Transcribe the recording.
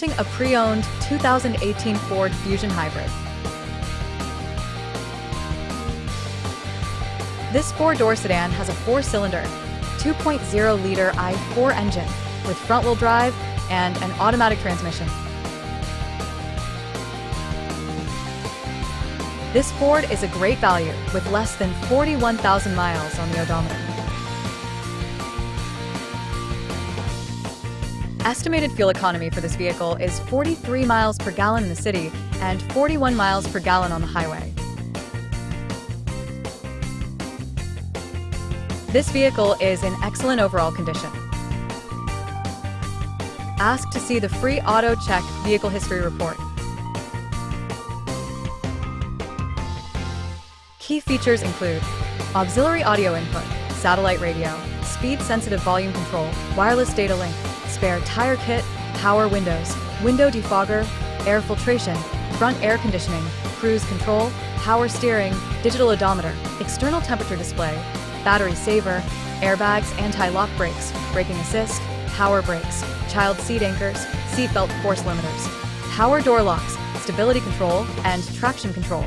A pre-owned 2018 Ford Fusion Hybrid. This four-door sedan has a four-cylinder, 2.0-liter i4 engine with front-wheel drive and an automatic transmission. This Ford is a great value with less than 41,000 miles on the odometer. Estimated fuel economy for this vehicle is 43 miles per gallon in the city and 41 miles per gallon on the highway. This vehicle is in excellent overall condition. Ask to see the free Auto Check Vehicle History Report. Key features include auxiliary audio input, satellite radio, speed-sensitive volume control, wireless data link, spare tire kit, power windows, window defogger, air filtration, front air conditioning, cruise control, power steering, digital odometer, external temperature display, battery saver, airbags, anti-lock brakes, braking assist, power brakes, child seat anchors, seat belt force limiters, power door locks, stability control, and traction control.